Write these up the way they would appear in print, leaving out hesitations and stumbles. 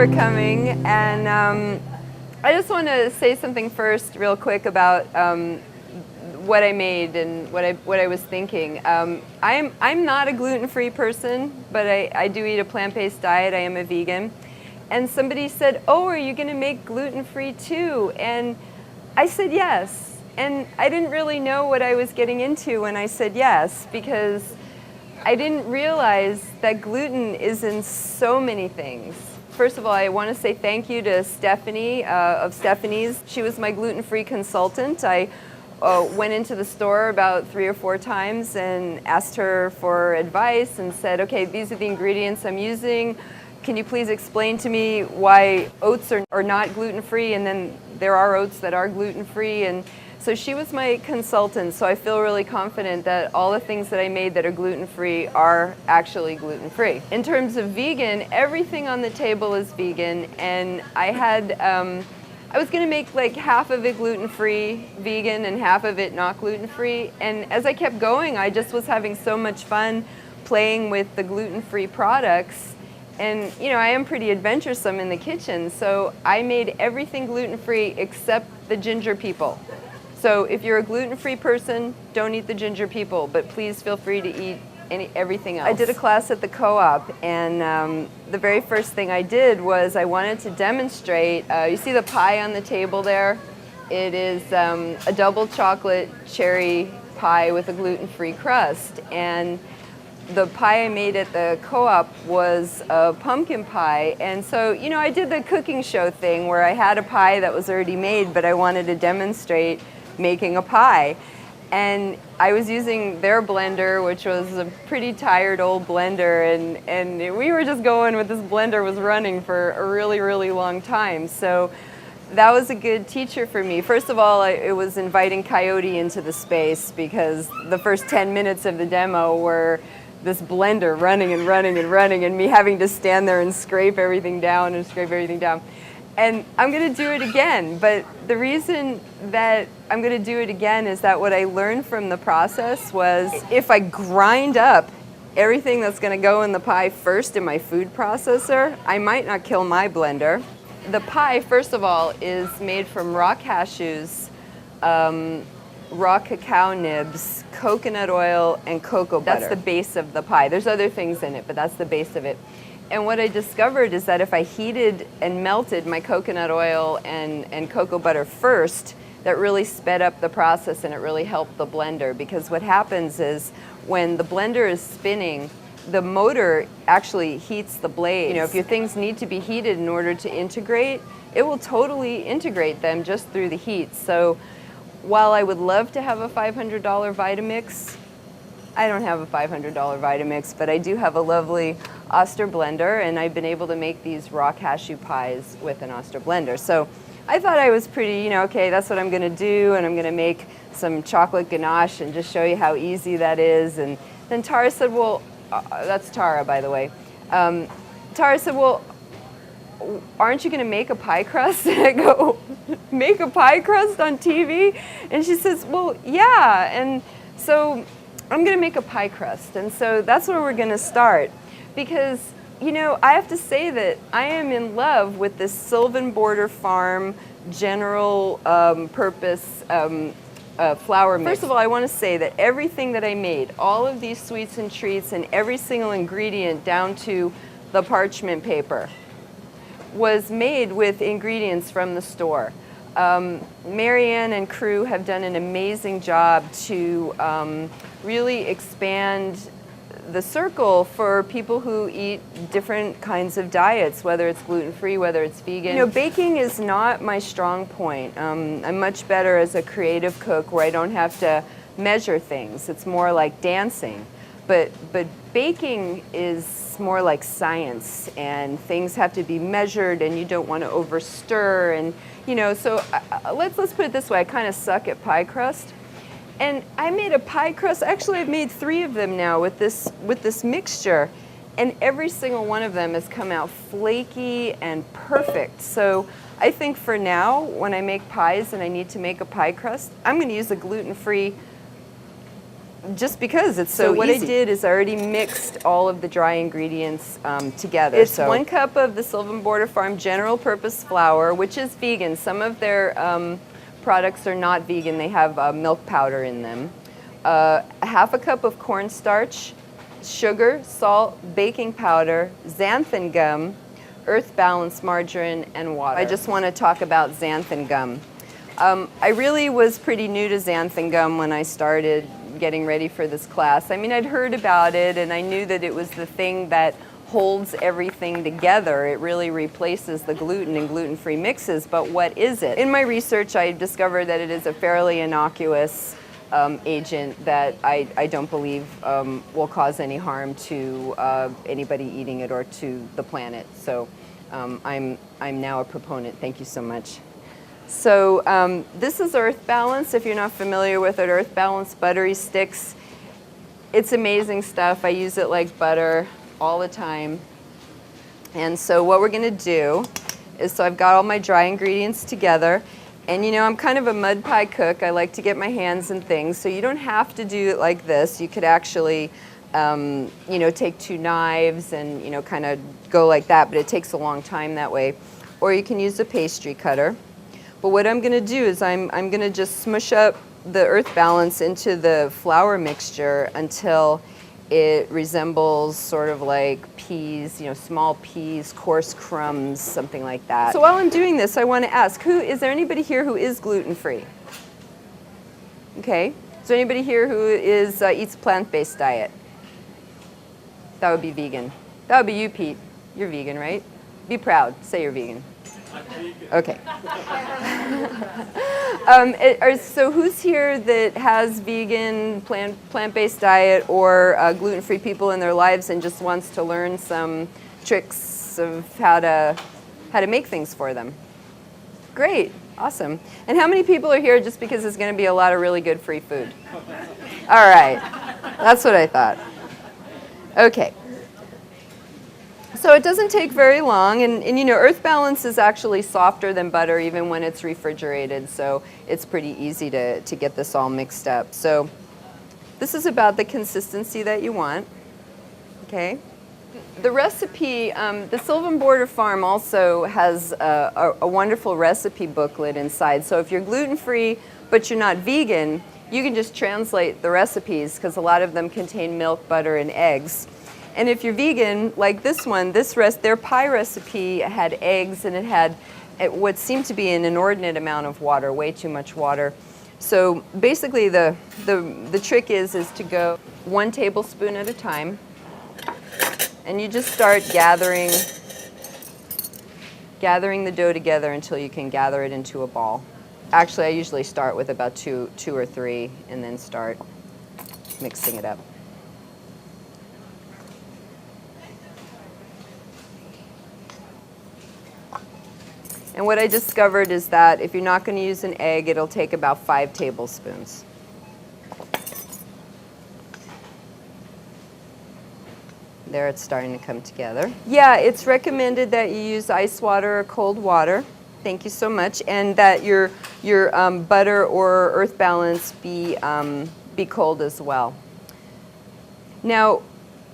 for coming. And I just want to say something first real quick about what I made and what I was thinking. I'm not a gluten-free person, but I do eat a plant-based diet. I am a vegan. And somebody said, oh, are you going to make gluten-free too? And I said yes. And I didn't really know what I was getting into when I said yes, because I didn't realize that gluten is in so many things. First of all, I want to say thank you to Stephanie of Stephanie's. She was my gluten-free consultant. I went into the store about 3 or 4 times and asked her for advice and said, okay, these are the ingredients I'm using. Can you please explain to me why oats are not gluten-free, and then there are oats that are gluten-free? And so she was my consultant, so I feel really confident that all the things that I made that are gluten-free are actually gluten-free. In terms of vegan, everything on the table is vegan, and I was going to make like half of it gluten-free vegan and half of it not gluten-free, and as I kept going, I just was having so much fun playing with the gluten-free products. And you know, I am pretty adventuresome in the kitchen, so I made everything gluten-free except the ginger people. So if you're a gluten-free person, don't eat the ginger people, but please feel free to eat everything else. I did a class at the co-op, and the very first thing I did was I wanted to demonstrate, you see the pie on the table there? It is a double chocolate cherry pie with a gluten-free crust. And the pie I made at the co-op was a pumpkin pie, and so, you know, I did the cooking show thing where I had a pie that was already made, but I wanted to demonstrate making a pie. And I was using their blender, which was a pretty tired old blender, and we were just going with this blender was running for a really, really long time. So that was a good teacher for me. First of all, it was inviting Coyote into the space, because the first 10 minutes of the demo were this blender running and running and running, and me having to stand there and scrape everything down and scrape everything down. And I'm going to do it again, but the reason that I'm going to do it again is that what I learned from the process was if I grind up everything that's going to go in the pie first in my food processor, I might not kill my blender. The pie, first of all, is made from raw cashews, raw cacao nibs, coconut oil, and cocoa butter. That's the base of the pie. There's other things in it, but that's the base of it. And what I discovered is that if I heated and melted my coconut oil and cocoa butter first, that really sped up the process and it really helped the blender. Because what happens is when the blender is spinning, the motor actually heats the blades. You know, if your things need to be heated in order to integrate, it will totally integrate them just through the heat. So while I would love to have a $500 Vitamix, I don't have a $500 Vitamix, but I do have a lovely Oster blender, and I've been able to make these raw cashew pies with an Oster blender. So I thought I was pretty, you know, okay, that's what I'm going to do, and I'm going to make some chocolate ganache and just show you how easy that is. And then Tara said, well, that's Tara, by the way. Tara said, well, aren't you going to make a pie crust? And I go, make a pie crust on TV? And she says, well, yeah. And so I'm going to make a pie crust. And so that's where we're going to start. Because, you know, I have to say that I am in love with this Sylvan Border Farm general purpose flour mix. First of all, I want to say that everything that I made, all of these sweets and treats and every single ingredient down to the parchment paper, was made with ingredients from the store. Marianne and crew have done an amazing job to really expand the circle for people who eat different kinds of diets, whether it's gluten-free, whether it's vegan. You know, baking is not my strong point. I'm much better as a creative cook where I don't have to measure things. It's more like dancing. But baking is more like science, and things have to be measured, and you don't want to overstir, and you know. So let's put it this way: I kind of suck at pie crust, and I made a pie crust. Actually, I've made 3 of them now with this mixture, and every single one of them has come out flaky and perfect. So I think for now, when I make pies and I need to make a pie crust, I'm going to use a gluten-free Just because it's so easy. What I did is I already mixed all of the dry ingredients together. It's 1 cup of the Sylvan Border Farm general purpose flour, which is vegan. Some of their products are not vegan. They have milk powder in them. 1/2 cup of cornstarch, sugar, salt, baking powder, xanthan gum, Earth Balance margarine, and water. I just want to talk about xanthan gum. I really was pretty new to xanthan gum when I started getting ready for this class. I mean, I'd heard about it and I knew that it was the thing that holds everything together. It really replaces the gluten in gluten-free mixes, but what is it? In my research, I discovered that it is a fairly innocuous agent that I don't believe will cause any harm to anybody eating it or to the planet. So I'm now a proponent. Thank you so much. So this is Earth Balance. If you're not familiar with it, Earth Balance buttery sticks. It's amazing stuff. I use it like butter all the time. And so what we're going to do is, so I've got all my dry ingredients together. And you know, I'm kind of a mud pie cook. I like to get my hands in things. So you don't have to do it like this. You could actually, you know, take 2 knives and, you know, kind of go like that. But it takes a long time that way. Or you can use a pastry cutter. But what I'm going to do is I'm going to just smush up the Earth Balance into the flour mixture until it resembles sort of like peas, you know, small peas, coarse crumbs, something like that. So while I'm doing this, I want to ask, is there anybody here who is gluten-free? Okay. Is there anybody here who eats a plant-based diet? That would be vegan. That would be you, Pete. You're vegan, right? Be proud. Say you're vegan. I'm vegan. Okay. So who's here that has vegan, plant-based diet or gluten-free people in their lives and just wants to learn some tricks of how to make things for them? Great. Awesome. And how many people are here just because there's going to be a lot of really good free food? All right. That's what I thought. Okay. So it doesn't take very long, and you know, Earth Balance is actually softer than butter even when it's refrigerated, so it's pretty easy to get this all mixed up. So this is about the consistency that you want, okay? The recipe, the Sylvan Border Farm also has a wonderful recipe booklet inside, so if you're gluten-free but you're not vegan, you can just translate the recipes because a lot of them contain milk, butter, and eggs. And if you're vegan, like this one, their pie recipe had eggs and it had what seemed to be an inordinate amount of water, way too much water. So basically the trick is to go 1 tablespoon at a time, and you just start gathering the dough together until you can gather it into a ball. Actually, I usually start with about two or 3 and then start mixing it up. And what I discovered is that if you're not going to use an egg, it'll take about 5 tablespoons. There, it's starting to come together. Yeah, it's recommended that you use ice water or cold water. Thank you so much. And that your butter or Earth Balance be cold as well. Now,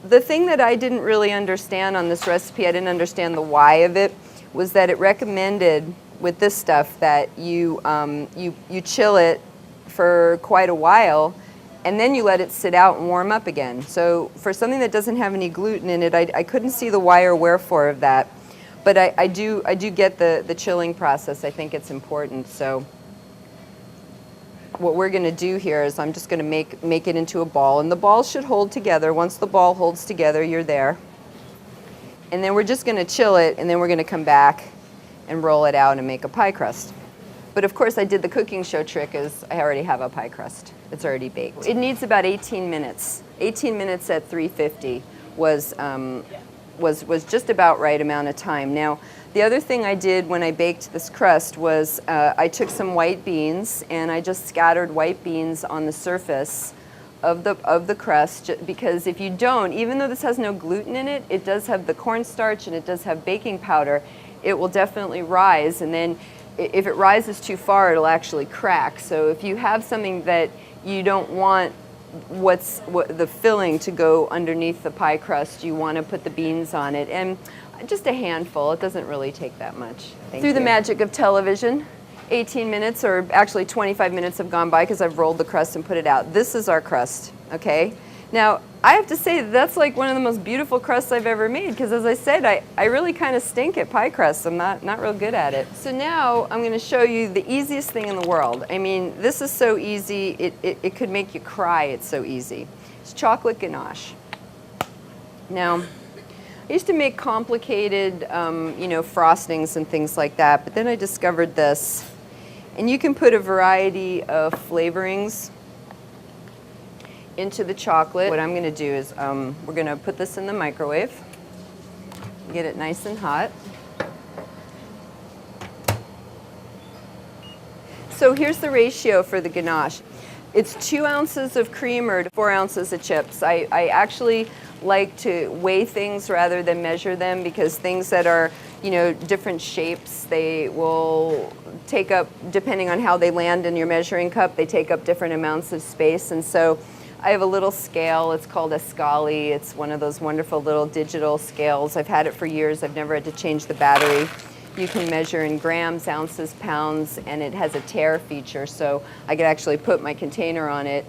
the thing that I didn't really understand on this recipe, I didn't understand the why of it, was that it recommended with this stuff that you chill it for quite a while and then you let it sit out and warm up again. So for something that doesn't have any gluten in it, I couldn't see the why or wherefore of that. But I do get the chilling process. I think it's important. So what we're going to do here is I'm just going to make it into a ball, and the ball should hold together. Once the ball holds together, you're there. And then we're just going to chill it, and then we're going to come back and roll it out and make a pie crust. But of course I did the cooking show trick, as I already have a pie crust. It's already baked. It needs about 18 minutes. 18 minutes at 350 was just about right amount of time. Now, the other thing I did when I baked this crust was I took some white beans and I just scattered white beans on the surface of the crust, because if you don't, even though this has no gluten in it, it does have the cornstarch and it does have baking powder, it will definitely rise, and then if it rises too far, it'll actually crack. So if you have something that you don't want the filling to go underneath the pie crust. You want to put the beans on it, and just a handful. It doesn't really take that much. Through the magic of television, 18 minutes, or actually 25 minutes have gone by because I've rolled the crust and put it out. This is our crust, okay? Now, I have to say that's like one of the most beautiful crusts I've ever made, because as I said, I really kind of stink at pie crusts. I'm not real good at it. So now I'm going to show you the easiest thing in the world. I mean, this is so easy, it could make you cry. It's so easy. It's chocolate ganache. Now, I used to make complicated, you know, frostings and things like that, but then I discovered this. And you can put a variety of flavorings into the chocolate. What I'm going to do is we're going to put this in the microwave, get it nice and hot. So here's the ratio for the ganache. It's 2 ounces of creamer to 4 ounces of chips. I actually like to weigh things rather than measure them, because things that are, you know, different shapes, they will take up, depending on how they land in your measuring cup, they take up different amounts of space. And so I have a little scale. It's called a Scali. It's one of those wonderful little digital scales. I've had it for years. I've never had to change the battery. You can measure in grams, ounces, pounds, and it has a tare feature, so I could actually put my container on it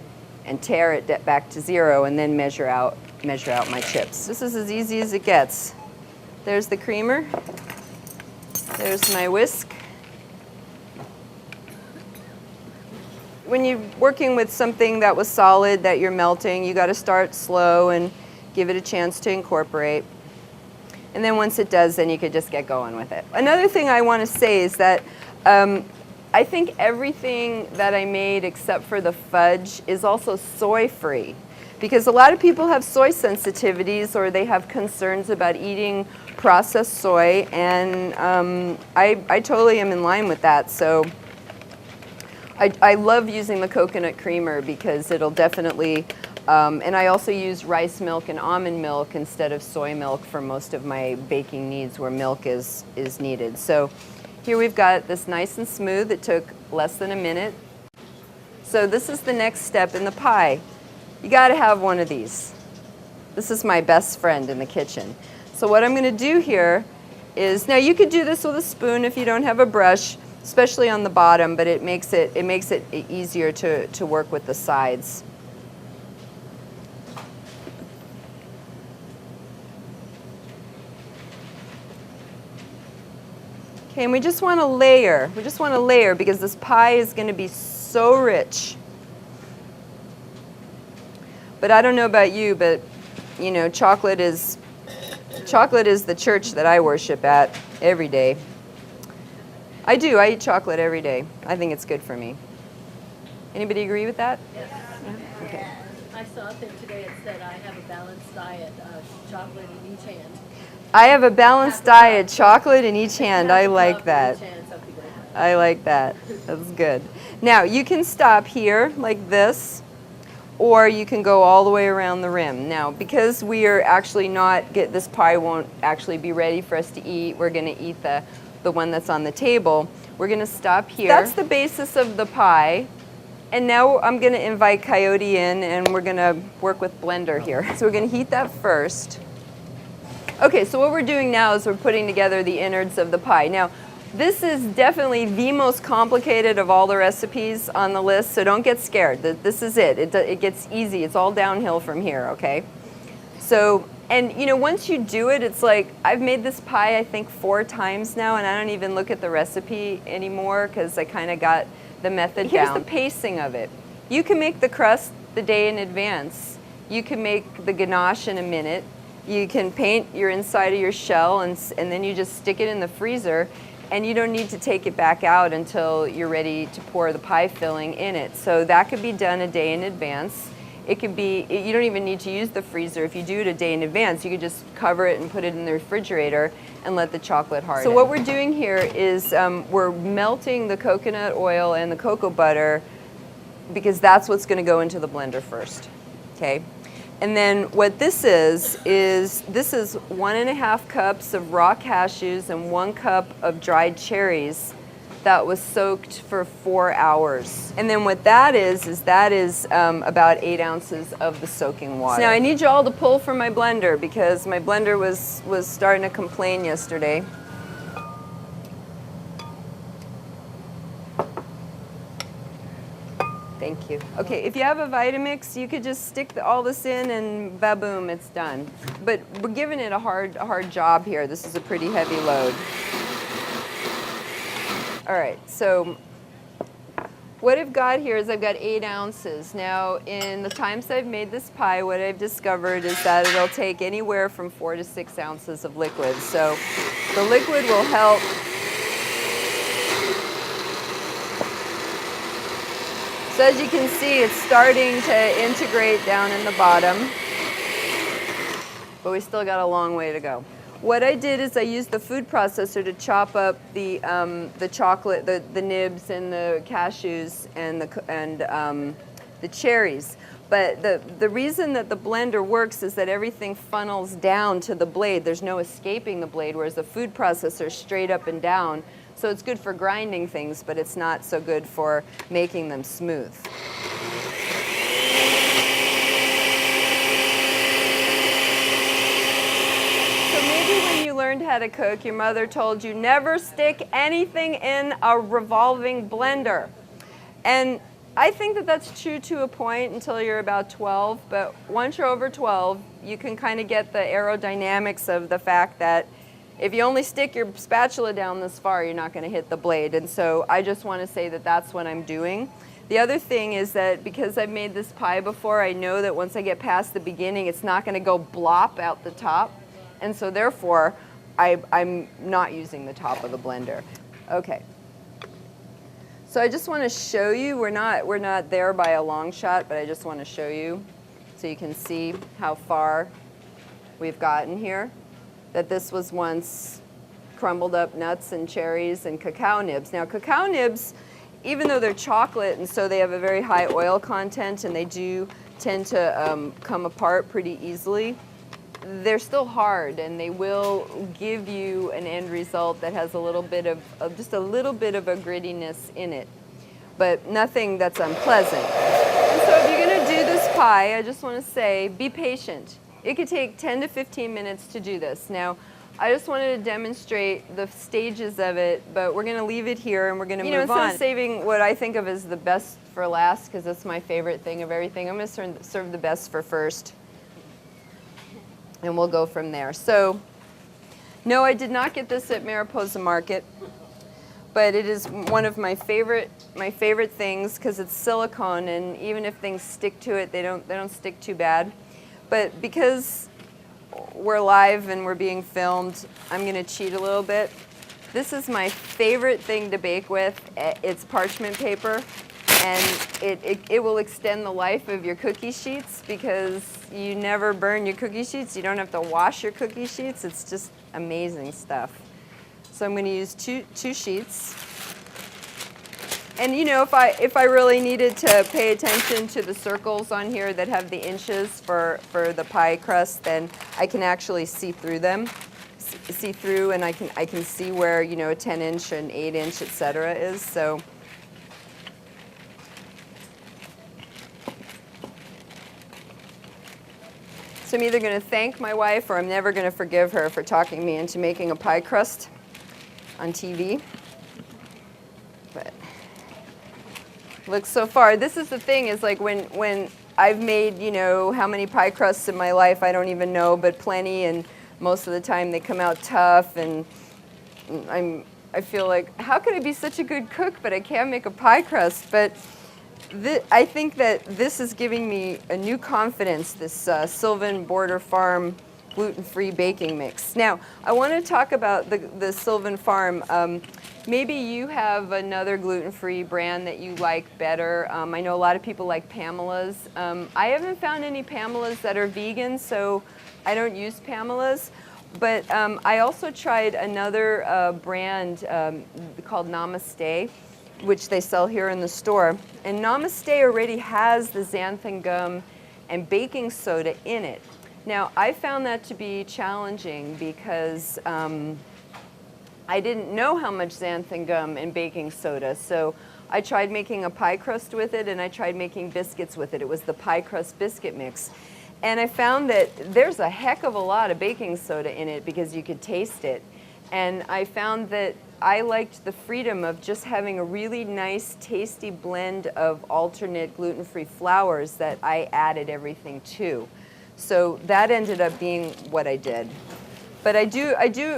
and tare it back to 0 and then measure out my chips. This is as easy as it gets. There's the creamer. There's my whisk. When you're working with something that was solid that you're melting, you got to start slow and give it a chance to incorporate. And then once it does, then you could just get going with it. Another thing I want to say is that I think everything that I made except for the fudge is also soy-free, because a lot of people have soy sensitivities or they have concerns about eating processed soy, and I totally am in line with that. So I love using the coconut creamer because it'll definitely, and I also use rice milk and almond milk instead of soy milk for most of my baking needs where milk is needed. So here we've got this nice and smooth. It took less than a minute. So this is the next step in the pie. You got to have one of these. This is my best friend in the kitchen. So what I'm going to do here is, now you could do this with a spoon if you don't have a brush, especially on the bottom, but it makes it easier to work with the sides. Okay, and we just want to layer. We just want to layer because this pie is going to be so rich. But I don't know about you, but you know, chocolate is the church that I worship at every day. I do. I eat chocolate every day. I think it's good for me. Anybody agree with that? Yes. Yeah? Okay. I saw it there today. It said I have a balanced diet of chocolate in each hand. I have a balanced diet, chocolate in each hand. I like that. I like that. That's good. Now, you can stop here like this, or you can go all the way around the rim. Now, because we are actually this pie won't actually be ready for us to eat. We're going to eat the one that's on the table. We're going to stop here. That's the basis of the pie. And now I'm going to invite Coyote in, and we're going to work with blender here. So we're going to heat that first. Okay, so what we're doing now is we're putting together the innards of the pie. Now, this is definitely the most complicated of all the recipes on the list, so don't get scared. This is it. It gets easy. It's all downhill from here, okay? So, and you know, once you do it, it's like, I've made this pie I think 4 times now, and I don't even look at the recipe anymore because I kind of got the method down. Here's the pacing of it. You can make the crust the day in advance. You can make the ganache in a minute. You can paint your inside of your shell, and then you just stick it in the freezer, and you don't need to take it back out until you're ready to pour the pie filling in it. So that could be done a day in advance. It could be, you don't even need to use the freezer. If you do it a day in advance, you could just cover it and put it in the refrigerator and let the chocolate harden. So what we're doing here is we're melting the coconut oil and the cocoa butter, because that's what's going to go into the blender first, okay? And then what this is 1.5 cups of raw cashews and 1 cup of dried cherries that was soaked for 4 hours. And then what that is about 8 ounces of the soaking water. So now I need you all to pull from my blender because my blender was starting to complain yesterday. Thank you. Okay, if you have a Vitamix, you could just stick all this in and ba-boom, it's done. But we're giving it a hard job here. This is a pretty heavy load. All right, so what I've got here is I've got 8 ounces. Now, in the times I've made this pie, what I've discovered is that it'll take anywhere from 4 to 6 ounces of liquid. So the liquid will help. So as you can see, it's starting to integrate down in the bottom, but we still got a long way to go. What I did is I used the food processor to chop up the chocolate, the nibs and the cashews and the cherries. But the reason that the blender works is that everything funnels down to the blade. There's no escaping the blade, whereas the food processor is straight up and down. So it's good for grinding things, but it's not so good for making them smooth. So maybe when you learned how to cook, your mother told you never stick anything in a revolving blender. And I think that that's true to a point until you're about 12, but once you're over 12, you can kind of get the aerodynamics of the fact that if you only stick your spatula down this far, you're not going to hit the blade. And so I just want to say that that's what I'm doing. The other thing is that because I've made this pie before, I know that once I get past the beginning, it's not going to go blop out the top. And so therefore, I'm not using the top of the blender. Okay. So I just want to show you, we're not there by a long shot, but I just want to show you so you can see how far we've gotten here. That this was once crumbled up nuts and cherries and cacao nibs. Now cacao nibs, even though they're chocolate and so they have a very high oil content and they do tend to come apart pretty easily, they're still hard and they will give you an end result that has a little bit of just a little bit of a grittiness in it, but nothing that's unpleasant. And so if you're going to do this pie, I just want to say, be patient. It could take 10 to 15 minutes to do this. Now, I just wanted to demonstrate the stages of it, but we're going to leave it here and we're going to move on. Instead of saving what I think of as the best for last, because that's my favorite thing of everything, I'm going to serve the best for first, and we'll go from there. So, no, I did not get this at Mariposa Market, but it is one of my favorite things because it's silicone, and even if things stick to it, they don't stick too bad. But because we're live and we're being filmed, I'm going to cheat a little bit. This is my favorite thing to bake with. It's parchment paper, and it will extend the life of your cookie sheets because you never burn your cookie sheets. You don't have to wash your cookie sheets. It's just amazing stuff. So I'm going to use two sheets. And you know, if I really needed to pay attention to the circles on here that have the inches for the pie crust, then I can actually see through them, and I can see where, you know, a 10-inch, an 8-inch, etc. is. So I'm either going to thank my wife or I'm never going to forgive her for talking me into making a pie crust on TV. But look, so far, this is the thing, is like when I've made, you know, how many pie crusts in my life, I don't even know, but plenty, and most of the time they come out tough, and I feel like, how could I be such a good cook, but I can't make a pie crust? But I think that this is giving me a new confidence, this Sylvan Border Farm gluten-free baking mix. Now, I want to talk about the Sylvan Farm. Maybe you have another gluten-free brand that you like better. I know a lot of people like Pamela's. I haven't found any Pamela's that are vegan, so I don't use Pamela's. But I also tried another brand called Namaste, which they sell here in the store. And Namaste already has the xanthan gum and baking soda in it. Now, I found that to be challenging because I didn't know how much xanthan gum and baking soda, so I tried making a pie crust with it, and I tried making biscuits with it. It was the pie crust biscuit mix. And I found that there's a heck of a lot of baking soda in it because you could taste it. And I found that I liked the freedom of just having a really nice, tasty blend of alternate gluten-free flours that I added everything to. So that ended up being what I did. But I do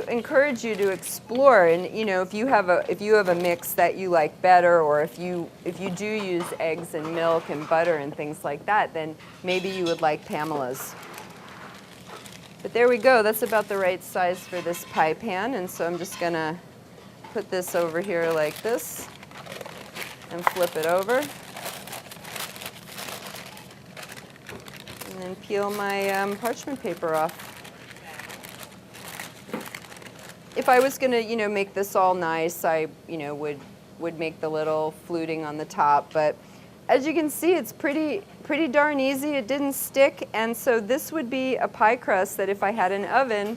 encourage you to explore, and if you have a mix that you like better, or if you do use eggs and milk and butter and things like that, then maybe you would like Pamela's. But there we go. That's about the right size for this pie pan, and so I'm just gonna put this over here like this and flip it over, and then peel my parchment paper off. If I was going to, make this all nice, I, would make the little fluting on the top. But as you can see, it's pretty darn easy. It didn't stick, and so this would be a pie crust that if I had an oven,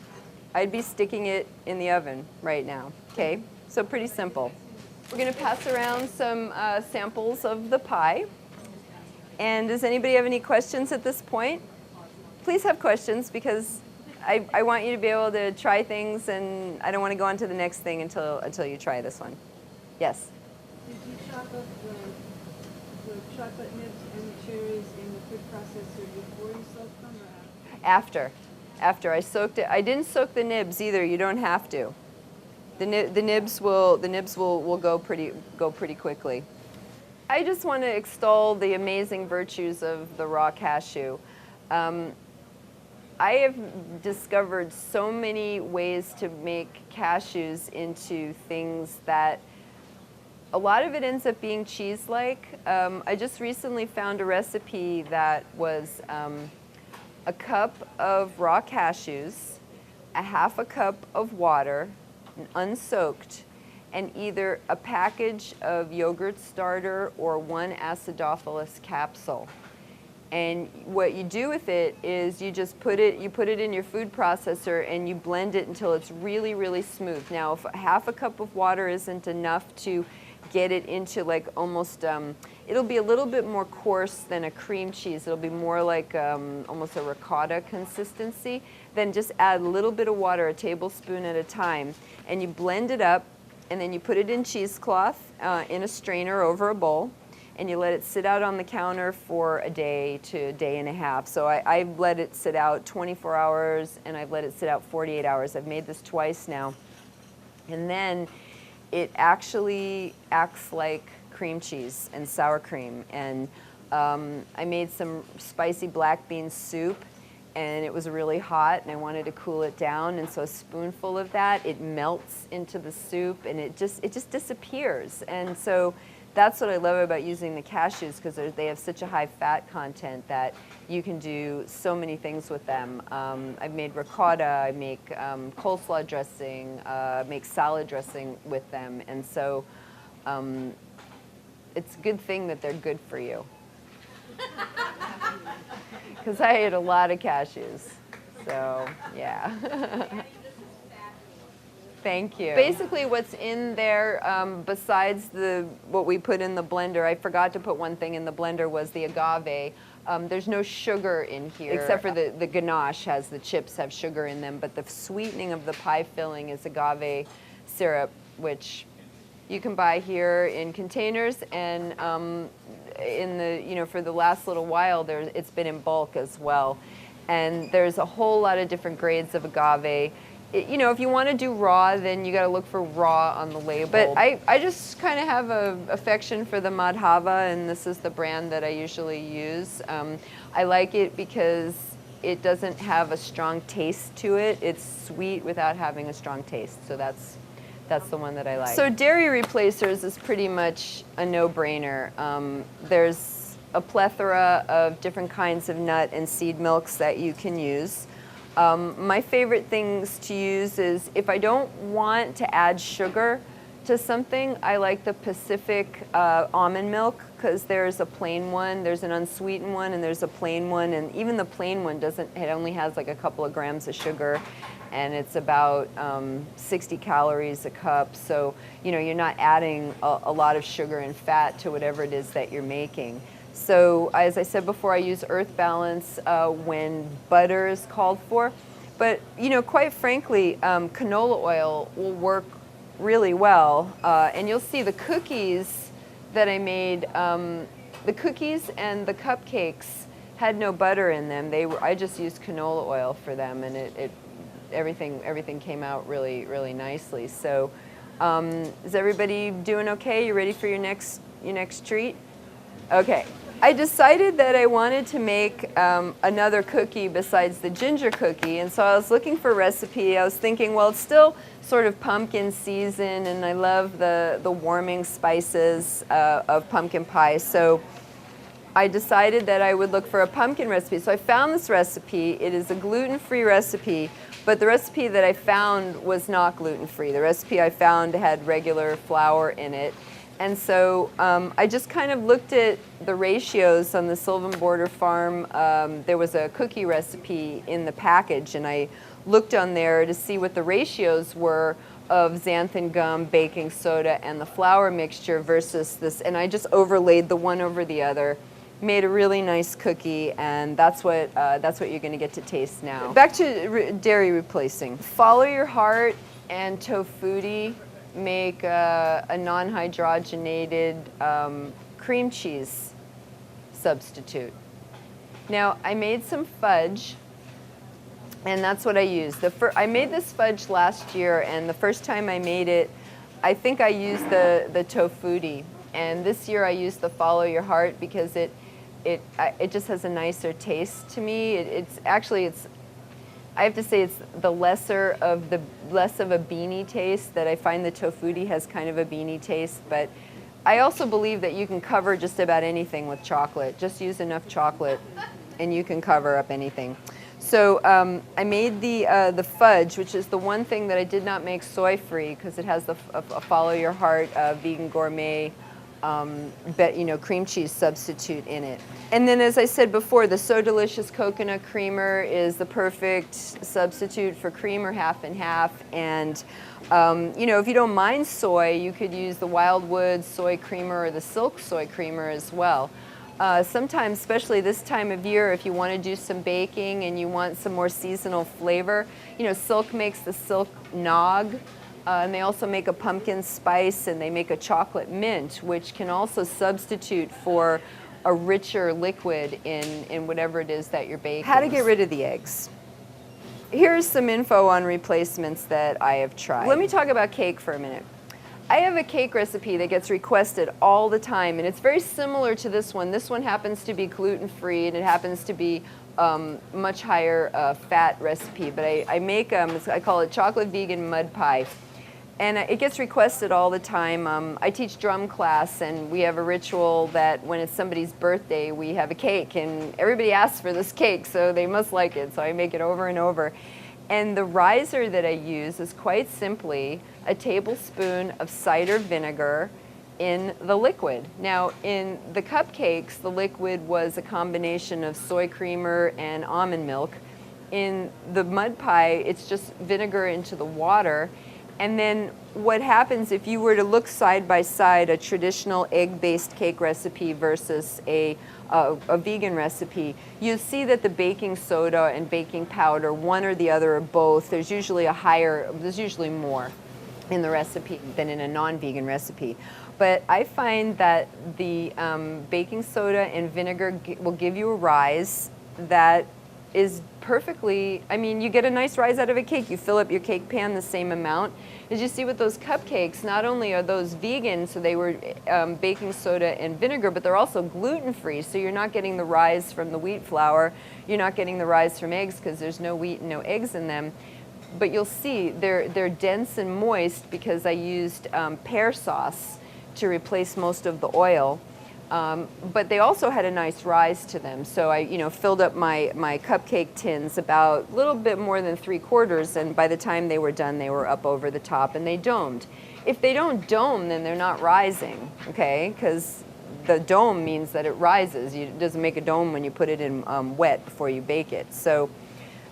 I'd be sticking it in the oven right now. Okay, so pretty simple. We're going to pass around some samples of the pie. And does anybody have any questions at this point? Please have questions, because I want you to be able to try things, and I don't want to go on to the next thing until you try this one. Yes? Did you chop up the chocolate nibs and the cherries in the food processor before you soaked them, or after? After I soaked it. I didn't soak the nibs either. You don't have to. The nibs will go pretty quickly. I just want to extol the amazing virtues of the raw cashew. I have discovered so many ways to make cashews into things that a lot of it ends up being cheese-like. I just recently found a recipe that was a cup of raw cashews, a half a cup of water, unsoaked, and either a package of yogurt starter or one acidophilus capsule. And what you do with it is you put it in your food processor and you blend it until it's really, really smooth. Now, if half a cup of water isn't enough to get it into like almost, it'll be a little bit more coarse than a cream cheese. It'll be more like almost a ricotta consistency. Then just add a little bit of water, a tablespoon at a time, and you blend it up, and then you put it in cheesecloth in a strainer over a bowl, and you let it sit out on the counter for a day to a day and a half. So I've let it sit out 24 hours, and I've let it sit out 48 hours. I've made this twice now. And then it actually acts like cream cheese and sour cream. And I made some spicy black bean soup, and it was really hot, and I wanted to cool it down. And so a spoonful of that, it melts into the soup, and it just disappears. And so that's what I love about using the cashews, because they have such a high fat content that you can do so many things with them. I've made ricotta, I make coleslaw dressing, make salad dressing with them, and so it's a good thing that they're good for you. Because I ate a lot of cashews, so yeah. Thank you. Basically what's in there, besides what we put in the blender, I forgot to put one thing in the blender, was the agave. There's no sugar in here, except for the ganache the chips have sugar in them, but the sweetening of the pie filling is agave syrup, which you can buy here in containers, and for the last little while, it's been in bulk as well. And there's a whole lot of different grades of agave. If you want to do raw, then you got to look for raw on the label. But I just kind of have an affection for the Madhava, and this is the brand that I usually use. I like it because it doesn't have a strong taste to it. It's sweet without having a strong taste, so that's the one that I like. So dairy replacers is pretty much a no-brainer. There's a plethora of different kinds of nut and seed milks that you can use. My favorite things to use is, if I don't want to add sugar to something, I like the Pacific almond milk, because there's a plain one, there's an unsweetened one, and there's a plain one, and even the plain one it only has like a couple of grams of sugar, and it's about 60 calories a cup. So, you know, you're not adding a lot of sugar and fat to whatever it is that you're making. So, as I said before, I use Earth Balance when butter is called for. But, you know, quite frankly, canola oil will work really well. And you'll see the cookies that I made, the cookies and the cupcakes had no butter in them. I just used canola oil for them, and everything came out really, really nicely. So, is everybody doing okay? You ready for your next treat? Okay. I decided that I wanted to make another cookie besides the ginger cookie, and so I was looking for a recipe. I was thinking, well, it's still sort of pumpkin season, and I love the warming spices of pumpkin pie, so I decided that I would look for a pumpkin recipe. So I found this recipe. It is a gluten-free recipe, but the recipe that I found was not gluten-free. The recipe I found had regular flour in it. And so I just kind of looked at the ratios on the Sylvan Border Farm. There was a cookie recipe in the package, and I looked on there to see what the ratios were of xanthan gum, baking soda, and the flour mixture versus this. And I just overlaid the one over the other, made a really nice cookie, and that's what you're going to get to taste now. Back to dairy replacing. Follow your heart and Tofutti make a non-hydrogenated cream cheese substitute. Now, I made some fudge, and that's what I used. I made this fudge last year, and the first time I made it, I think I used the Tofutti, and this year I used the Follow Your Heart because it just has a nicer taste to me. I have to say it's the less of a beanie taste. That I find the Tofutti has kind of a beanie taste, but I also believe that you can cover just about anything with chocolate. Just use enough chocolate and you can cover up anything. So I made the fudge, which is the one thing that I did not make soy-free because it has a Follow Your Heart vegan gourmet cream cheese substitute in it. And then, as I said before, the So Delicious coconut creamer is the perfect substitute for cream, or half and half. And if you don't mind soy, you could use the Wildwood soy creamer or the Silk soy creamer as well. Sometimes, especially this time of year, if you want to do some baking and you want some more seasonal flavor, Silk makes the Silk Nog. And they also make a pumpkin spice, and they make a chocolate mint, which can also substitute for a richer liquid in whatever it is that you're baking. How to get rid of the eggs. Here's some info on replacements that I have tried. Let me talk about cake for a minute. I have a cake recipe that gets requested all the time, and it's very similar to this one. This one happens to be gluten-free, and it happens to be much higher fat recipe, but I make, I call it chocolate vegan mud pie. And it gets requested all the time. I teach drum class, and we have a ritual that when it's somebody's birthday, we have a cake, and everybody asks for this cake, so they must like it, so I make it over and over. And the riser that I use is quite simply a tablespoon of cider vinegar in the liquid. Now, in the cupcakes, the liquid was a combination of soy creamer and almond milk. In the mud pie, it's just vinegar into the water. And then what happens if you were to look side by side a traditional egg-based cake recipe versus a vegan recipe, you see that the baking soda and baking powder, one or the other or both, there's usually more in the recipe than in a non-vegan recipe. But I find that the baking soda and vinegar will give you a rise that is perfectly, you get a nice rise out of a cake. You fill up your cake pan the same amount. As you see with those cupcakes, not only are those vegan, so they were baking soda and vinegar, but they're also gluten-free, so you're not getting the rise from the wheat flour. You're not getting the rise from eggs because there's no wheat and no eggs in them. But you'll see they're dense and moist because I used pear sauce to replace most of the oil. But they also had a nice rise to them. So I, filled up my cupcake tins about a little bit more than 3/4, and by the time they were done, they were up over the top and they domed. If they don't dome, then they're not rising, okay? Because the dome means that it rises. It doesn't make a dome when you put it in wet before you bake it. So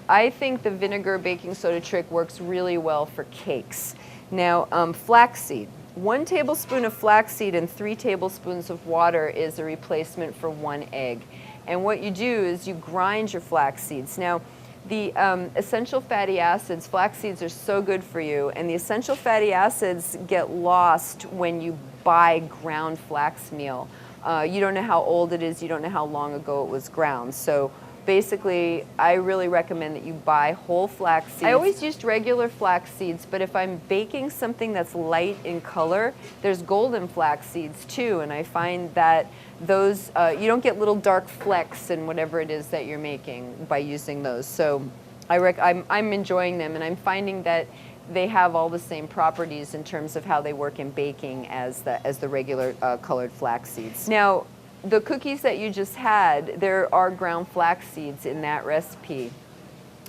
I think the vinegar baking soda trick works really well for cakes. Now, flaxseed. 1 tablespoon of flaxseed and 3 tablespoons of water is a replacement for 1 egg. And what you do is you grind your flax seeds. Now, the essential fatty acids, flax seeds are so good for you, and the essential fatty acids get lost when you buy ground flax meal. You don't know how old it is, you don't know how long ago it was ground. So basically, I really recommend that you buy whole flax seeds. I always used regular flax seeds, but if I'm baking something that's light in color, there's golden flax seeds too, and I find that those, you don't get little dark flecks in whatever it is that you're making by using those. So I'm enjoying them, and I'm finding that they have all the same properties in terms of how they work in baking as the regular colored flax seeds. Now, the cookies that you just had, there are ground flax seeds in that recipe.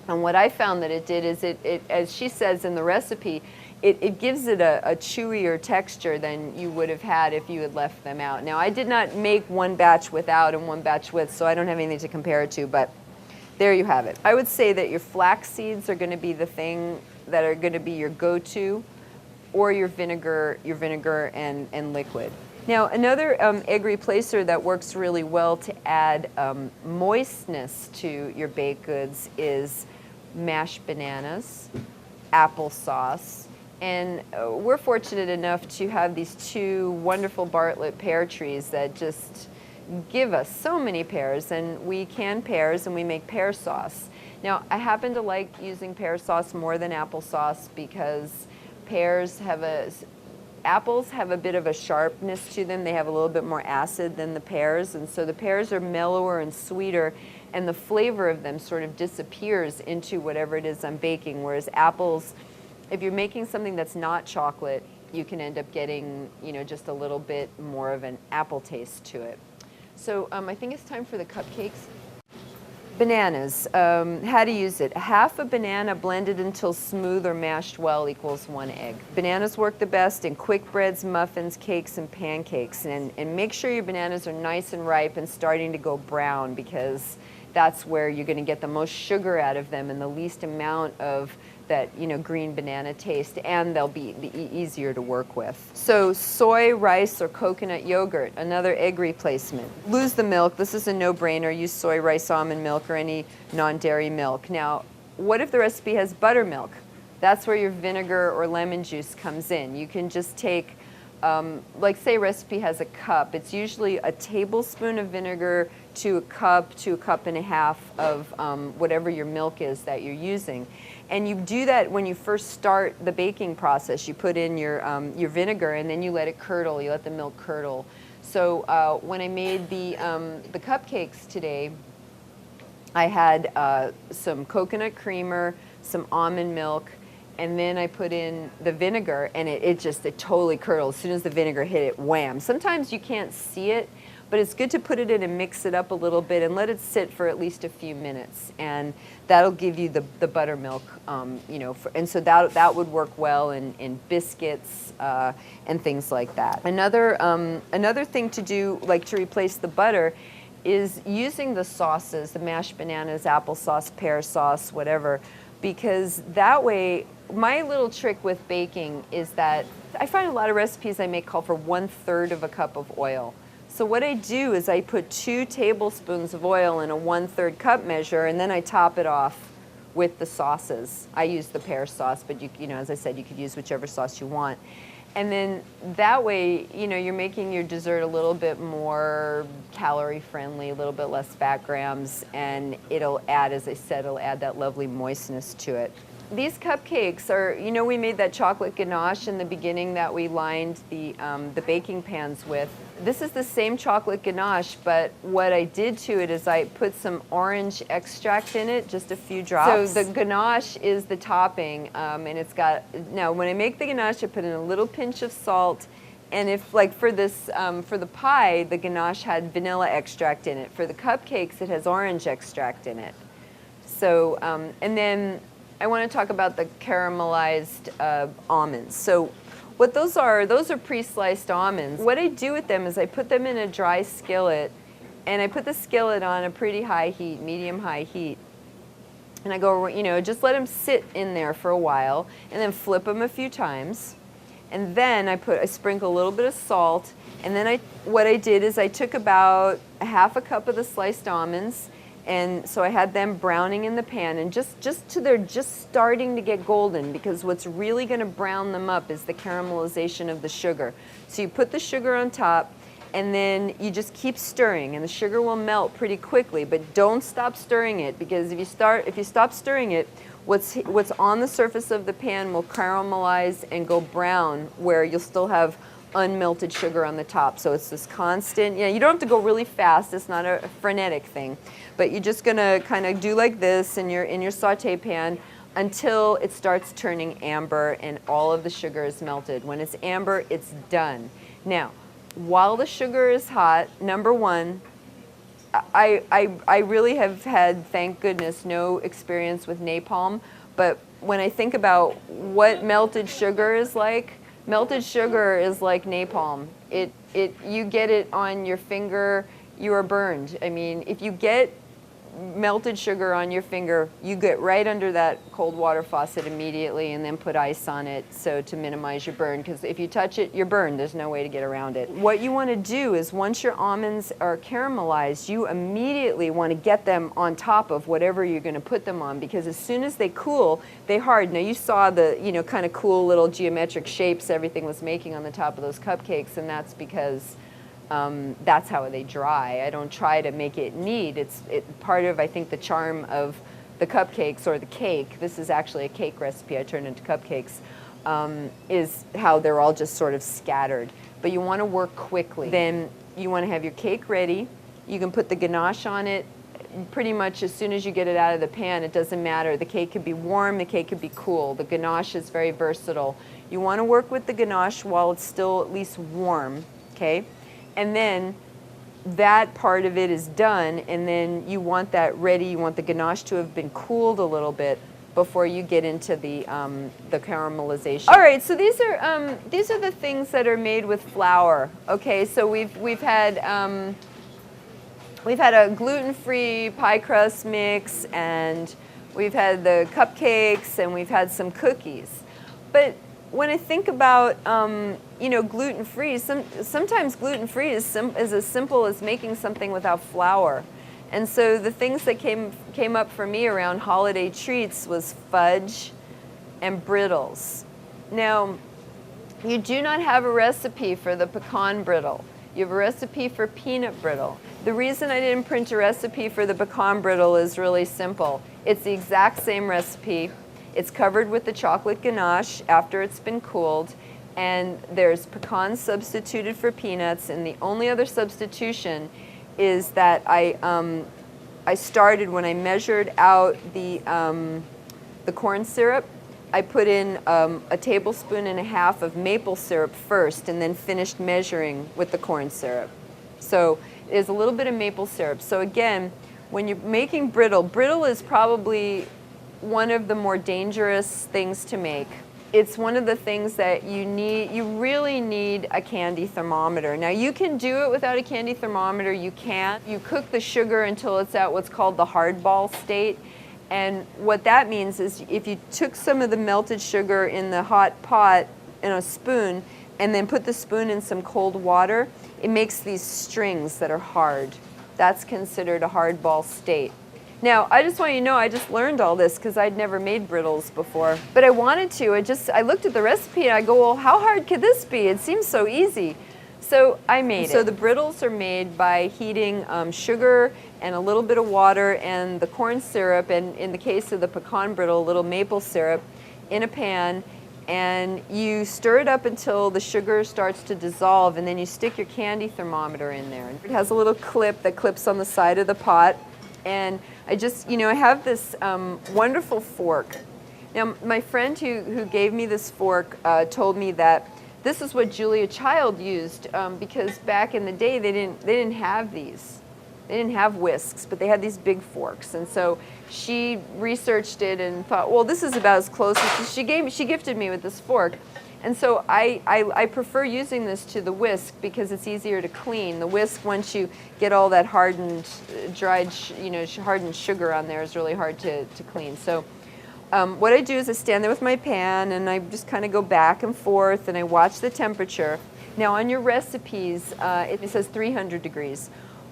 And what I found that it did is it as she says in the recipe, it gives it a chewier texture than you would have had if you had left them out. Now, I did not make 1 batch without and 1 batch with, so I don't have anything to compare it to, but there you have it. I would say that your flax seeds are going to be the thing that are going to be your go-to, or your vinegar and liquid. Now, another egg replacer that works really well to add moistness to your baked goods is mashed bananas, applesauce, and we're fortunate enough to have these 2 wonderful Bartlett pear trees that just give us so many pears, and we can pears and we make pear sauce. Now, I happen to like using pear sauce more than applesauce because apples have a bit of a sharpness to them. They have a little bit more acid than the pears, and so the pears are mellower and sweeter, and the flavor of them sort of disappears into whatever it is I'm baking, whereas apples, if you're making something that's not chocolate, you can end up getting, just a little bit more of an apple taste to it. So I think it's time for the cupcakes. Bananas, how to use it. Half a banana blended until smooth or mashed well equals 1 egg. Bananas work the best in quick breads, muffins, cakes, and pancakes. And make sure your bananas are nice and ripe and starting to go brown, because that's where you're going to get the most sugar out of them and the least amount of that green banana taste, and they'll be easier to work with. So soy, rice, or coconut yogurt, another egg replacement. Lose the milk. This is a no-brainer. Use soy, rice, almond milk, or any non-dairy milk. Now, what if the recipe has buttermilk? That's where your vinegar or lemon juice comes in. You can just take, like say a recipe has a cup, it's usually a tablespoon of vinegar to a cup and a half of whatever your milk is that you're using. And you do that when you first start the baking process. You put in your vinegar, and then you let it curdle. You let the milk curdle. So when I made the cupcakes today, I had some coconut creamer, some almond milk, and then I put in the vinegar, and it totally curdled. As soon as the vinegar hit it, wham. Sometimes you can't see it, but it's good to put it in and mix it up a little bit and let it sit for at least a few minutes, and that'll give you the buttermilk, and so that would work well in biscuits and things like that. Another thing to do, like to replace the butter, is using the sauces, the mashed bananas, applesauce, pear sauce, whatever, because that way, my little trick with baking is that I find a lot of recipes I make call for 1/3 of a cup of oil. So what I do is I put 2 tablespoons of oil in a 1/3 cup measure, and then I top it off with the sauces. I use the pear sauce, but as I said, you could use whichever sauce you want. And then that way, you're making your dessert a little bit more calorie friendly, a little bit less fat grams, and it'll add, as I said, it'll add that lovely moistness to it. These cupcakes are, we made that chocolate ganache in the beginning that we lined the baking pans with. This is the same chocolate ganache, but what I did to it is I put some orange extract in it, just a few drops. So the ganache is the topping, and it's got, now when I make the ganache, I put in a little pinch of salt, and if, like for this, for the pie, the ganache had vanilla extract in it. For the cupcakes, it has orange extract in it. So, and then I want to talk about the caramelized almonds. So What those are pre-sliced almonds. What I do with them is I put them in a dry skillet, and I put the skillet on a pretty high heat, medium-high heat. And I go, you know, just let them sit in there for a while, and then flip them a few times. And then I sprinkle a little bit of salt, and then what I did is I took about a half a cup of the sliced almonds, and so I had them browning in the pan, and just till they're just starting to get golden, because what's really going to brown them up is the caramelization of the sugar. So you put the sugar on top, and then you just keep stirring, and the sugar will melt pretty quickly, but don't stop stirring it, because if you stop stirring it, what's on the surface of the pan will caramelize and go brown, where you'll still have unmelted sugar on the top. So it's this constant, you don't have to go really fast, it's not a frenetic thing, but you're just gonna kind of do like this in your saute pan until it starts turning amber and all of the sugar is melted. When it's amber, it's done. Now, while the sugar is hot, number one, I really have had, thank goodness, no experience with napalm, but when I think about what melted sugar is like napalm. You get it on your finger, you are burned. I mean, if you get melted sugar on your finger, you get right under that cold water faucet immediately, and then put ice on it so to minimize your burn, because if you touch it, you're burned. There's no way to get around it. What you want to do is once your almonds are caramelized, you immediately want to get them on top of whatever you're going to put them on, because as soon as they cool, they harden. Now you saw the kind of cool little geometric shapes everything was making on the top of those cupcakes, and that's because that's how they dry. I don't try to make it neat. It's part of, I think, the charm of the cupcakes or the cake. This is actually a cake recipe I turned into cupcakes, is how they're all just sort of scattered. But you want to work quickly. Then you want to have your cake ready. You can put the ganache on it pretty much as soon as you get it out of the pan. It doesn't matter. The cake could be warm, the cake could be cool. The ganache is very versatile. You want to work with the ganache while it's still at least warm, okay? And then that part of it is done, and then you want that ready. You want the ganache to have been cooled a little bit before you get into the caramelization. All right, so these are the things that are made with flour. Okay, so we've had a gluten-free pie crust mix, and we've had the cupcakes, and we've had some cookies. But when I think about gluten-free, sometimes gluten-free is as simple as making something without flour. And so the things that came up for me around holiday treats was fudge and brittles. Now, you do not have a recipe for the pecan brittle. You have a recipe for peanut brittle. The reason I didn't print a recipe for the pecan brittle is really simple. It's the exact same recipe. It's covered with the chocolate ganache after it's been cooled, and there's pecans substituted for peanuts, and the only other substitution is that I started when I measured out the corn syrup. I put in a tablespoon and a half of maple syrup first, and then finished measuring with the corn syrup. So there's a little bit of maple syrup. So again, when you're making brittle is probably one of the more dangerous things to make. It's one of the things that you really need a candy thermometer. Now you can do it without a candy thermometer, you can. You cook the sugar until it's at what's called the hardball state. And what that means is if you took some of the melted sugar in the hot pot in a spoon and then put the spoon in some cold water, it makes these strings that are hard. That's considered a hardball state. Now, I just want you to know, I just learned all this because I'd never made brittles before. But I wanted to. I looked at the recipe and I go, well, how hard could this be? It seems so easy. So I made it. So the brittles are made by heating sugar and a little bit of water and the corn syrup, and in the case of the pecan brittle, a little maple syrup, in a pan. And you stir it up until the sugar starts to dissolve, and then you stick your candy thermometer in there. It has a little clip that clips on the side of the pot. And I just, I have this wonderful fork. Now, my friend who gave me this fork told me that this is what Julia Child used because back in the day they didn't have these. They didn't have whisks, but they had these big forks. And so she researched it and thought, well, this is about as close as she gifted me with this fork. And so I prefer using this to the whisk because it's easier to clean. The whisk, once you get all that hardened, hardened sugar on there, is really hard to clean. So what I do is I stand there with my pan and I just kind of go back and forth and I watch the temperature. Now on your recipes, it says 300 degrees.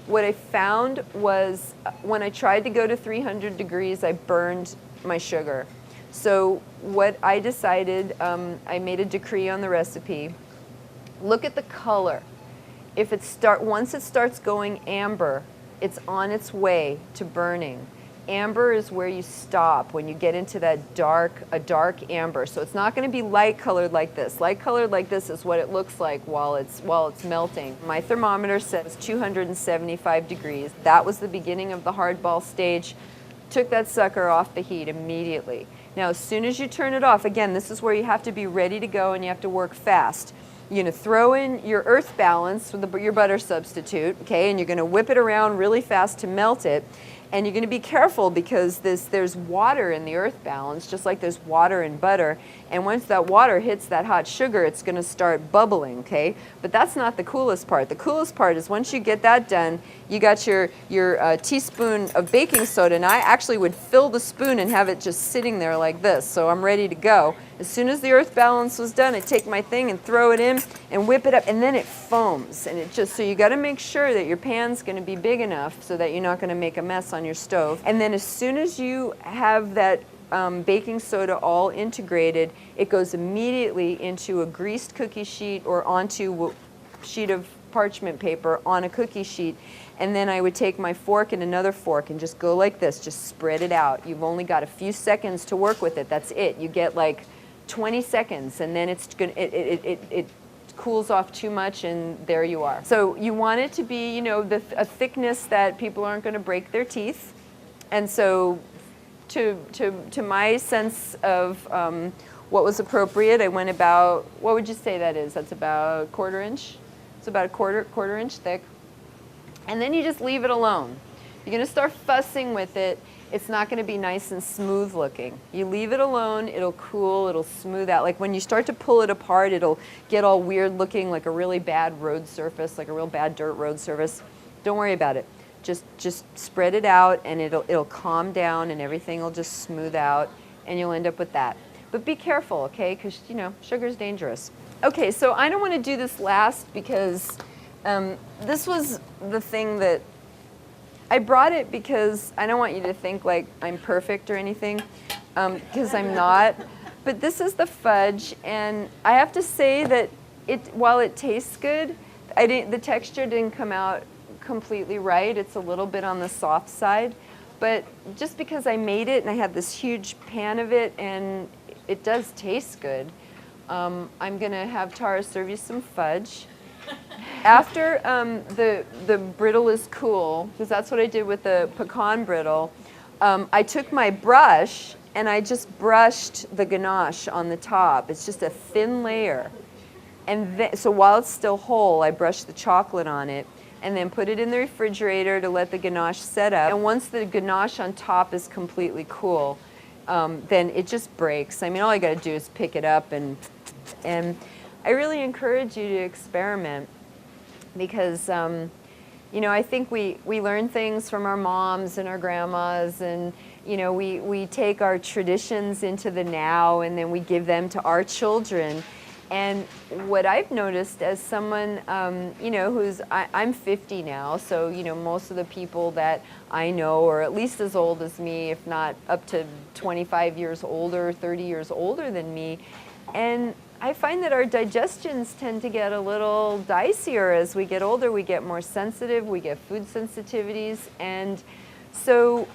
What I found was when I tried to go to 300 degrees, I burned my sugar. So what I decided, I made a decree on the recipe. Look at the color. If once it starts going amber, it's on its way to burning. Amber is where you stop when you get into that a dark amber. So it's not going to be light colored like this. Light colored like this is what it looks like while it's melting. My thermometer says 275 degrees. That was the beginning of the hardball stage. Took that sucker off the heat immediately. Now, as soon as you turn it off, again, this is where you have to be ready to go and you have to work fast. You're going to throw in your earth balance with your butter substitute, okay, and you're going to whip it around really fast to melt it. And you're going to be careful because there's water in the earth balance, just like there's water in butter. And once that water hits that hot sugar, it's going to start bubbling, okay? But that's not the coolest part. The coolest part is once you get that done, you got your teaspoon of baking soda. And I actually would fill the spoon and have it just sitting there like this. So I'm ready to go. As soon as the earth balance was done, I take my thing and throw it in and whip it up. And then it foams. And so you got to make sure that your pan's going to be big enough so that you're not going to make a mess on your stove. And then as soon as you have that baking soda all integrated, it goes immediately into a greased cookie sheet or onto a sheet of parchment paper on a cookie sheet. And then I would take my fork and another fork and just go like this, just spread it out. You've only got a few seconds to work with it. That's it. You get like 20 seconds and then it cools off too much and there you are. So you want it to be, a thickness that people aren't going to break their teeth. And so to my sense of what was appropriate, I went about, what would you say that is? That's about a quarter inch. It's about a quarter inch thick. And then you just leave it alone. You're going to start fussing with it. It's not going to be nice and smooth looking. You leave it alone, it'll cool, it'll smooth out. Like when you start to pull it apart, it'll get all weird looking like a really bad road surface, like a real bad dirt road surface. Don't worry about it. Just spread it out and it'll calm down and everything will just smooth out and you'll end up with that. But be careful, okay? Because, sugar's dangerous. Okay, so I don't want to do this last because this was the thing that I brought it because I don't want you to think like I'm perfect or anything, because I'm not. But this is the fudge, and I have to say that while it tastes good, the texture didn't come out completely right. It's a little bit on the soft side. But just because I made it and I had this huge pan of it and it does taste good, I'm going to have Tara serve you some fudge. After the brittle is cool, because that's what I did with the pecan brittle, I took my brush and I just brushed the ganache on the top. It's just a thin layer. And so while it's still whole, I brushed the chocolate on it and then put it in the refrigerator to let the ganache set up. And once the ganache on top is completely cool, then it just breaks. I mean, all you got to do is pick it up and I really encourage you to experiment because, I think we learn things from our moms and our grandmas and, we take our traditions into the now and then we give them to our children. And what I've noticed as someone, I'm 50 now, so, most of the people that I know are at least as old as me, if not up to 25 years older, 30 years older than me. And I find that our digestions tend to get a little dicier as we get older. We get more sensitive, we get food sensitivities. And so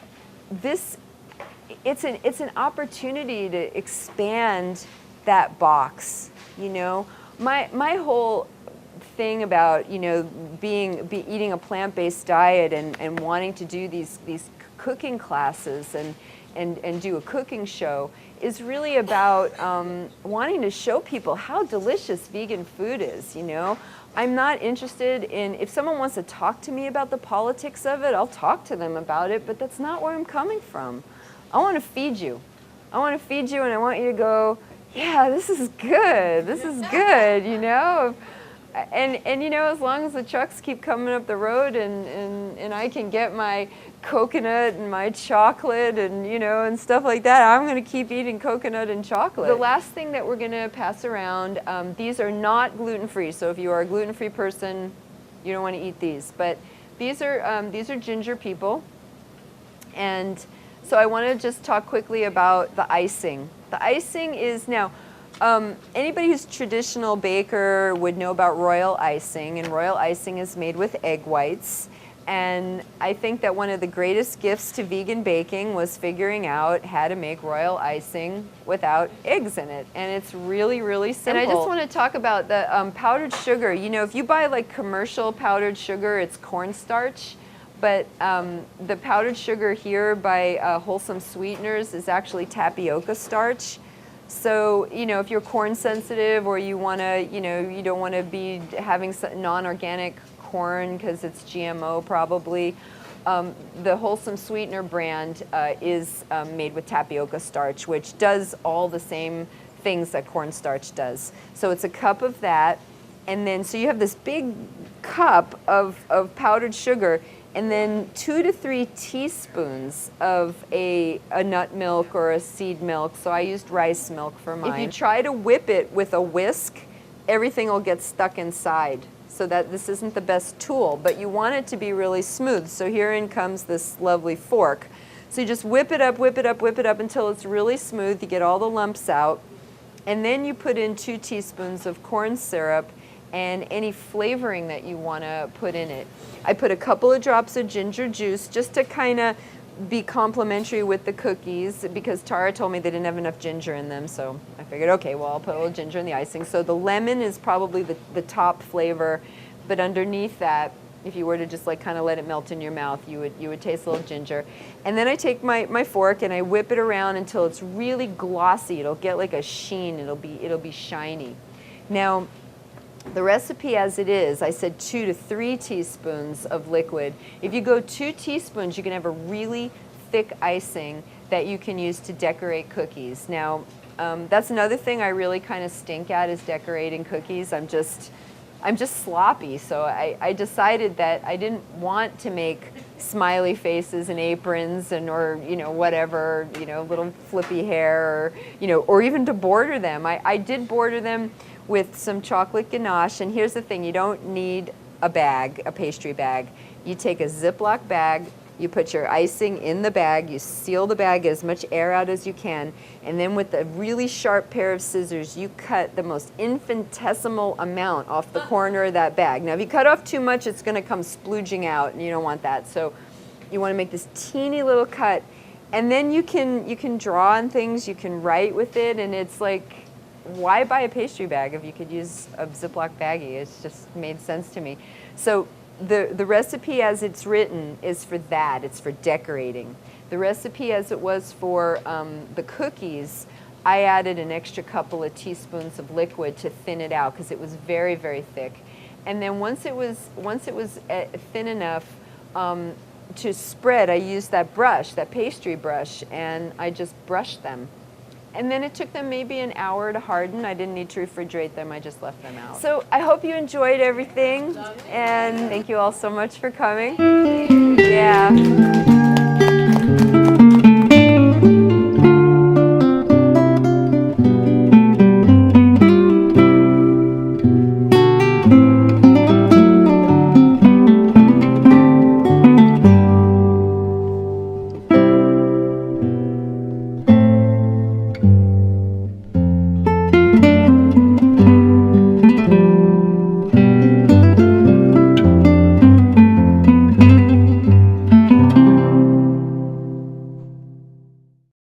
it's an opportunity to expand that box. My whole thing about eating a plant-based diet and wanting to do these cooking classes and do a cooking show is really about wanting to show people how delicious vegan food is. I'm not interested in, if someone wants to talk to me about the politics of it, I'll talk to them about it, but that's not where I'm coming from. I want to feed you. I want to feed you and I want you to go yeah, this is good. This is good, you know. And you know, as long as the trucks keep coming up the road and I can get my coconut and my chocolate and, you know, and stuff like that, I'm going to keep eating coconut and chocolate. The last thing that we're going to pass around, these are not gluten-free. So if you are a gluten-free person, you don't want to eat these. But these are ginger people. And so I want to just talk quickly about the icing. The icing is now, anybody who's traditional baker would know about royal icing, and royal icing is made with egg whites. And I think that one of the greatest gifts to vegan baking was figuring out how to make royal icing without eggs in it. And it's really, really simple. And I just want to talk about the powdered sugar. You know, if you buy like commercial powdered sugar, it's cornstarch. But the powdered sugar here by Wholesome Sweeteners is actually tapioca starch. So, you know, if you're corn sensitive or you want to, you know, you don't want to be having non-organic corn because it's GMO probably, the Wholesome Sweetener brand is made with tapioca starch, which does all the same things that cornstarch does. So it's a cup of that, and then so you have this big cup of powdered sugar, and then 2 to 3 teaspoons of a nut milk or a seed milk. So I used rice milk for mine. If you try to whip it with a whisk, everything will get stuck inside. So that this isn't the best tool, but you want it to be really smooth. So herein comes this lovely fork. So you just whip it up, whip it up, whip it up until it's really smooth. You get all the lumps out. And then you put in 2 teaspoons of corn syrup and any flavoring that you want to put in it. I put a couple of drops of ginger juice just to kind of be complementary with the cookies, because Tara told me they didn't have enough ginger in them, so I figured, okay, well, I'll put a little ginger in the icing. So the lemon is probably the top flavor, but underneath that, if you were to just like kind of let it melt in your mouth, you would taste a little ginger. And then I take my fork and I whip it around until it's really glossy. It'll get like a sheen, it'll be shiny. Now, the recipe as it is, I said 2 to 3 teaspoons of liquid. If you go 2 teaspoons, you can have a really thick icing that you can use to decorate cookies. Now, that's another thing I really kind of stink at, is decorating cookies. I'm just sloppy, so I decided that I didn't want to make smiley faces and aprons and or you know whatever, you know, little flippy hair, or you know, or even to border them. I did border them with some chocolate ganache, and here's the thing, you don't need a bag, a pastry bag. You take a Ziploc bag, you put your icing in the bag, you seal the bag, get as much air out as you can, and then with a really sharp pair of scissors, you cut the most infinitesimal amount off the corner of that bag. Now, if you cut off too much, it's gonna come splooging out, and you don't want that. So you wanna make this teeny little cut, and then you can draw on things, you can write with it, and it's like, why buy a pastry bag if you could use a Ziploc baggie? It's just made sense to me. So the recipe as it's written is for that, it's for decorating. The recipe as it was for the cookies, I added an extra couple of teaspoons of liquid to thin it out because it was very, very thick. And then once it was thin enough to spread, I used that brush, that pastry brush, and I just brushed them. And then it took them maybe an hour to harden. I didn't need to refrigerate them, I just left them out. So I hope you enjoyed everything, and thank you all so much for coming. Yeah.